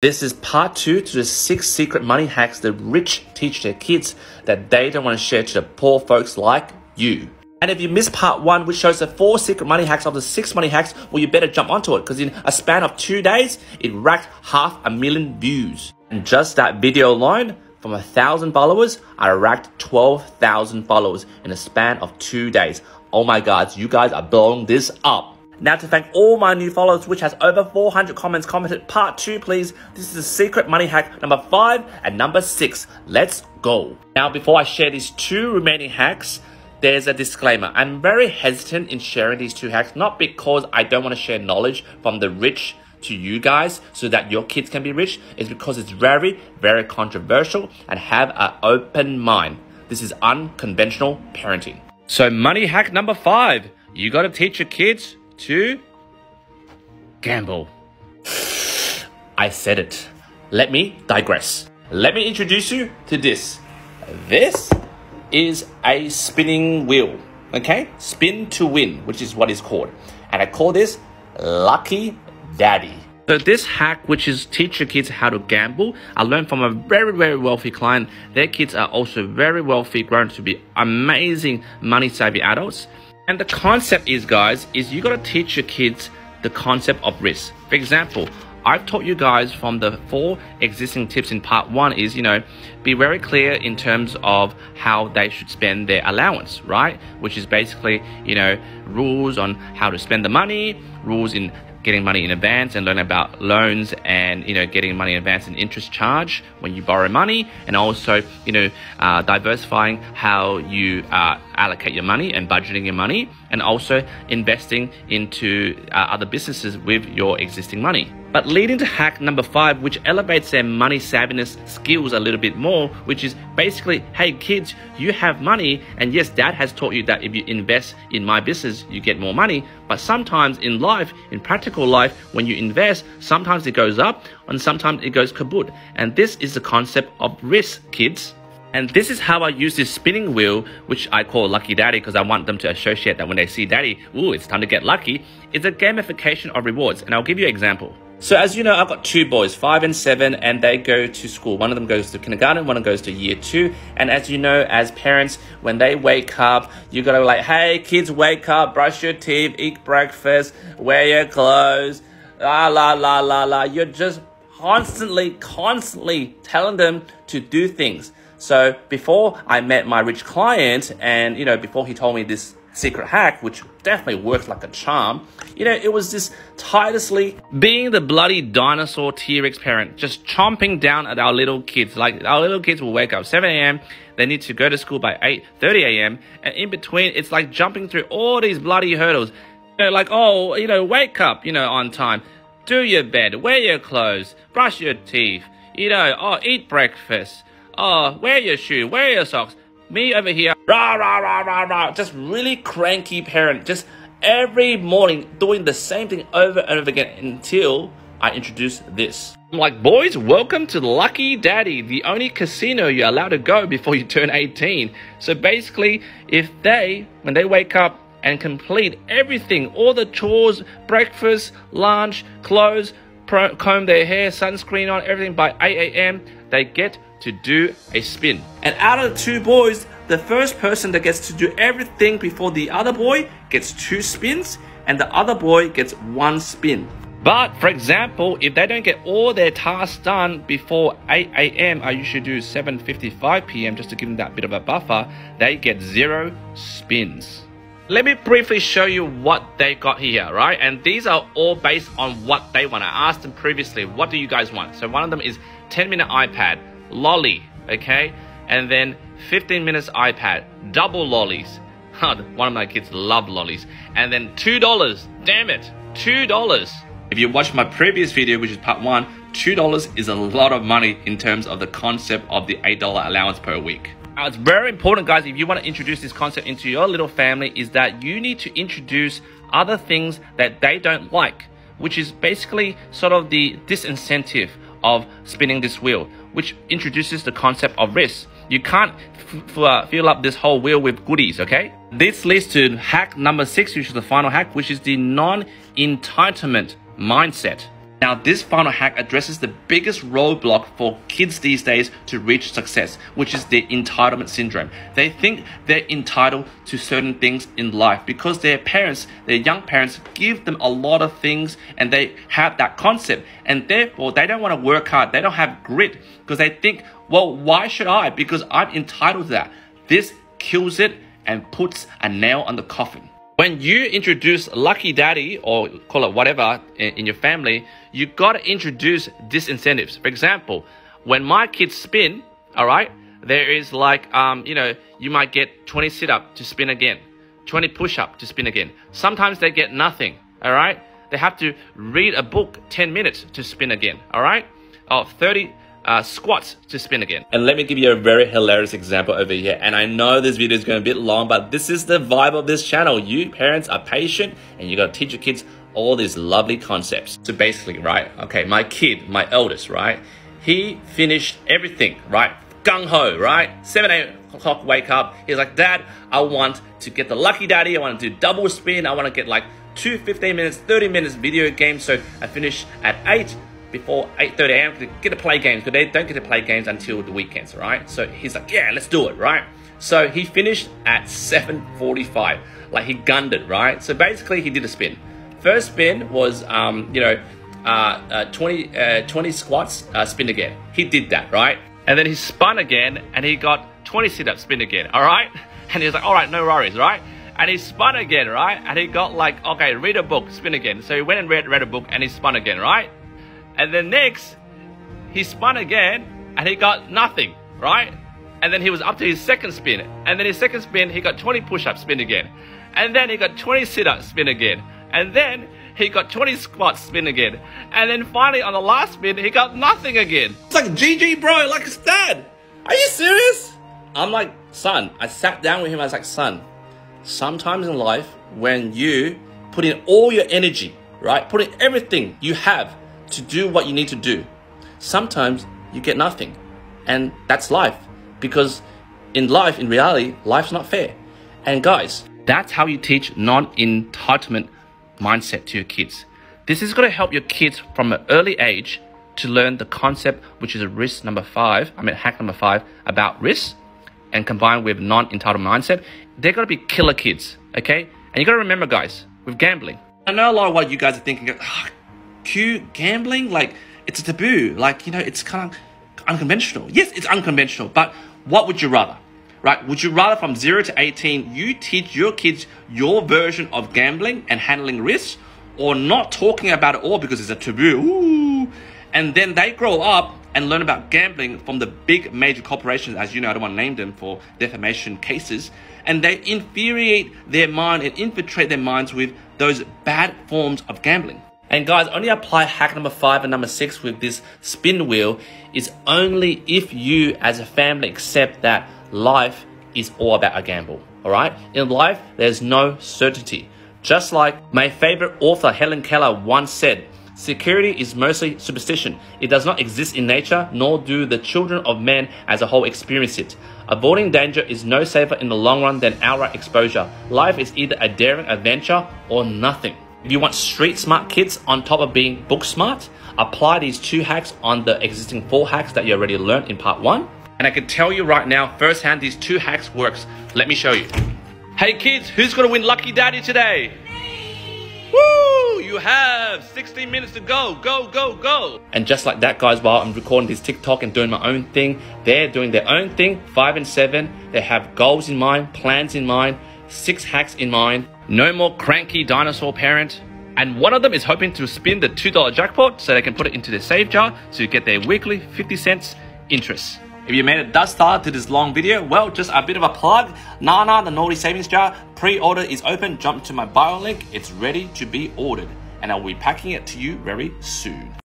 This is part 2 to the 6 secret money hacks the rich teach their kids that they don't want to share to the poor folks like you. And if you missed part 1, which shows the 4 secret money hacks of the 6 money hacks, well, you better jump onto it, because in a span of 2 days, it racked 500,000 views. And just that video alone, from 1,000 followers, I racked 12,000 followers in a span of 2 days. Oh my God, you guys are blowing this up. Now, to thank all my new followers, which has over 400 comments commented, part 2 please. This is the secret money hack number 5 and number 6. Let's go. Now, before I share these 2 remaining hacks, there's a disclaimer. I'm very hesitant in sharing these 2 hacks, not because I don't want to share knowledge from the rich to you guys so that your kids can be rich. It's because it's very, very controversial, and have an open mind. This is unconventional parenting. So money hack number 5, you got to teach your kids to gamble. I said it. Let me digress. Let me introduce you to this. This is a spinning wheel, okay? Spin to win, which is what it's called. And I call this Lucky Daddy. So this hack, which is teach your kids how to gamble, I learned from a very, very wealthy client. Their kids are also very wealthy, grown to be amazing money-savvy adults. And the concept is, guys, is you got to teach your kids the concept of risk. For example, I've taught you guys from the 4 existing tips in part 1 is, be very clear in terms of how they should spend their allowance, right? Which is basically, rules on how to spend the money, rules in getting money in advance, and learn about loans and, getting money in advance and interest charge when you borrow money, and also, diversifying how you allocate your money and budgeting your money, and also investing into other businesses with your existing money. But leading to hack number 5, which elevates their money savviness skills a little bit more, which is basically, hey kids, you have money, and yes, dad has taught you that if you invest in my business, you get more money. But sometimes in life, in practical life, when you invest, sometimes it goes up and sometimes it goes kaput. And this is the concept of risk, kids. And this is how I use this spinning wheel, which I call Lucky Daddy, because I want them to associate that when they see daddy, ooh, it's time to get lucky. It's a gamification of rewards. And I'll give you an example. So as you know, I've got 2 boys, 5 and 7, and they go to school. One of them goes to kindergarten, one of them goes to year 2. And as you know, as parents, when they wake up, you gotta like, hey kids, wake up, brush your teeth, eat breakfast, wear your clothes, la la la la la. You're just constantly telling them to do things. So before I met my rich client, and before he told me this secret hack, which definitely works like a charm, it was this tirelessly being the bloody dinosaur T-Rex parent, just chomping down at our little kids. Like, our little kids will wake up 7 a.m. They need to go to school by 8:30 a.m. And in between, it's like jumping through all these bloody hurdles. Like, wake up, on time, do your bed, wear your clothes, brush your teeth, eat breakfast, wear your shoe, wear your socks. Me over here, rah, rah, rah, rah, rah, just really cranky parent, just every morning doing the same thing over and over again until I introduce this. I'm like, boys, welcome to Lucky Daddy, the only casino you're allowed to go before you turn 18. So basically, when they wake up and complete everything, all the chores, breakfast, lunch, clothes, comb their hair, sunscreen on, everything by 8 a.m., they get to do a spin. And out of the 2 boys, the first person that gets to do everything before the other boy gets 2 spins, and the other boy gets 1 spin. But for example, if they don't get all their tasks done before 8 a.m., I usually do 7:55 p.m. just to give them that bit of a buffer, they get 0 spins. Let me briefly show you what they got here, right? And these are all based on what they want. I asked them previously, what do you guys want? So one of them is 10-minute iPad, lolly, okay? And then 15 minutes iPad, double lollies. One of my kids love lollies. And then $2, damn it, $2. If you watched my previous video, which is part 1, $2 is a lot of money in terms of the concept of the $8 allowance per week. Now, it's very important, guys, if you want to introduce this concept into your little family, is that you need to introduce other things that they don't like, which is basically sort of the disincentive of spinning this wheel, which introduces the concept of risk. You can't fill up this whole wheel with goodies, okay? This leads to hack number 6, which is the final hack, which is the non-entitlement mindset. Now, this final hack addresses the biggest roadblock for kids these days to reach success, which is their entitlement syndrome. They think they're entitled to certain things in life because their parents, their young parents, give them a lot of things and they have that concept. And therefore, they don't want to work hard. They don't have grit because they think, well, why should I? Because I'm entitled to that. This kills it and puts a nail on the coffin. When you introduce Lucky Daddy, or call it whatever in your family, you got to introduce disincentives. For example, when my kids spin, all right, there is like, you might get 20 sit-up to spin again, 20 push-up to spin again. Sometimes they get nothing, all right? They have to read a book 10 minutes to spin again, all right? Or 30 squats to spin again. And let me give you a very hilarious example over here. And I know this video is going to be a bit long, but this is the vibe of this channel. You parents are patient and you got to teach your kids all these lovely concepts. So basically, right, okay, my kid, my eldest, right, he finished everything, right, gung-ho, right, 7, 8 o'clock wake up. He's like, Dad, I want to get the Lucky Daddy. I want to do double spin. I want to get like 2 15 minutes, 30 minutes video games. So I finish at 8. Before 8:30 a.m. to get to play games, because they don't get to play games until the weekends, right? So he's like, yeah, let's do it, right? So he finished at 7:45, like he gunned it, right? So basically he did a spin. First spin was, 20 squats, spin again. He did that, right? And then he spun again and he got 20 sit-ups, spin again, all right? And he was like, all right, no worries, right? And he spun again, right? And he got like, okay, read a book, spin again. So he went and read a book and he spun again, right? And then next, he spun again and he got nothing, right? And then he was up to his second spin. And then his second spin, he got 20 push-ups, spin again. And then he got 20 sit-ups, spin again. And then he got 20 squats, spin again. And then finally on the last spin, he got nothing again. It's like, GG bro, like it's Dad. Are you serious? I'm like, son, I sat down with him, I was like, son, sometimes in life, when you put in all your energy, right? Put in everything you have to do what you need to do, sometimes you get nothing. And that's life. Because in life, in reality, life's not fair. And guys, that's how you teach non-entitlement mindset to your kids. This is going to help your kids from an early age to learn the concept, which is hack number 5, about risk, and combined with non-entitlement mindset. They're going to be killer kids, okay? And you got to remember, guys, with gambling, I know a lot of what you guys are thinking, gambling, like it's a taboo, like, it's kind of unconventional. Yes, it's unconventional, but what would you rather, right? Would you rather from 0 to 18 you teach your kids your version of gambling and handling risks, or not talking about it all because it's a taboo? Ooh. And then they grow up and learn about gambling from the big major corporations, as you know, I don't want to name them for defamation cases, and they infuriate their mind and infiltrate their minds with those bad forms of gambling. And guys, only apply hack number 5 and number 6 with this spin wheel is only if you as a family accept that life is all about a gamble, all right? In life, there's no certainty. Just like my favorite author, Helen Keller, once said, security is mostly superstition. It does not exist in nature, nor do the children of men as a whole experience it. Avoiding danger is no safer in the long run than outright exposure. Life is either a daring adventure or nothing. If you want street smart kids on top of being book smart, apply these 2 hacks on the existing 4 hacks that you already learned in part 1. And I can tell you right now, firsthand, these 2 hacks works. Let me show you. Hey kids, who's gonna win Lucky Daddy today? Me! Woo! You have 16 minutes to go. Go, go, go. And just like that, guys, while I'm recording this TikTok and doing my own thing, they're doing their own thing. 5 and 7, they have goals in mind, plans in mind, 6 hacks in mind. No more cranky dinosaur parent. And one of them is hoping to spin the $2 jackpot so they can put it into their save jar to get their weekly 50 cents interest. If you made it thus far to this long video, well, just a bit of a plug. Nana, the Naughty Savings Jar, pre-order is open. Jump to my bio link. It's ready to be ordered. And I'll be packing it to you very soon.